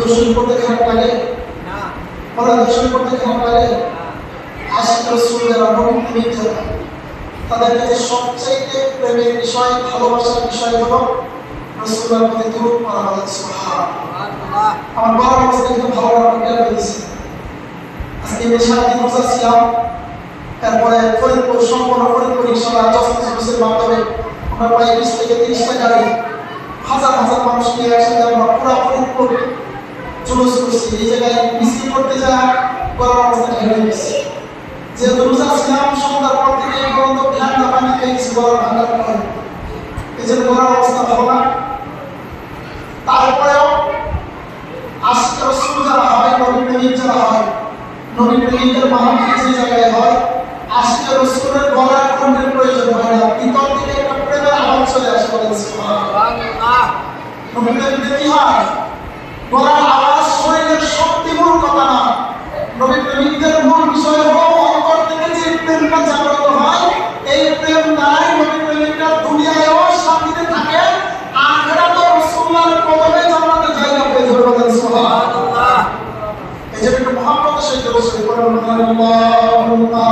দর্শন করতে খারাপ লাগে না, ওরা দর্শন করতে খারাপ লাগে। আশিক রাসূল যারা নবী যারা, তাদের কাছে সবচেয়ে প্রেমের বিষয়, ভালোবাসার বিষয় হলো রাসূলের প্রতি দরুদ পড়া। সুবহানাল্লাহ। আমার বড় অবস্থা কিন্তু ভালো লাগা পেয়েছে। আজকে আমি সারাদিন রোজা ছিলাম, তারপরে ফরিদপুর সম্পূর্ণ ফরিদপুর ইনশাআল্লাহ জসের মাধ্যমে আমরা প্রায় 20 থেকে 30টা গাড়ি হাজার হাজার মানুষ নিয়ে একসাথে আমরা পুরো ফরিদপুর জুলুস করছি। এই জায়গায় মিছিল করতে যা গরম অবস্থা হয়ে গেছে। যেহেতু রোজা ছিলাম, সন্ধ্যার পর থেকে এই পর্যন্ত ঠান্ডা পানি খেয়ে গেছি গরম ঠান্ডার পরে, এই জন্য গরম অবস্থা ভালো না। তারপরেও আশিক রাসূল যারা হয়, নবী প্রেমিক যারা হয়, নবী প্রেমিকের মাহফিল যে জায়গায় হয়, আশিক রাসূলের গলার কণ্ঠের প্রয়োজন হয় না, ভিতর থেকে একটা প্রেমের আওয়াজ চলে আসে। বলেন সুবহানাল্লাহ। নবী প্রেমিকদের কি হয়? গলার আওয়াজ শরীরের শক্তি মূল কথা না। নবী প্রেমিকদের মূল বিষয় হলো অন্তর থেকে যে প্রেমটা জাগ্রত হয়, এই প্রেম দ্বারাই নবী প্রেমিকরা দুনিয়ায়ও শান্তিতে থাকে, আখিরাতেও রাসূলুল্লাহর কদমে জান্নাতের জায়গা পেয়ে যাবে। বলেন সুবহানাল্লাহ। এই জন্য একটু মুহাম্মদের সহিত রসূল পড়ুন, আল্লাহুম্মা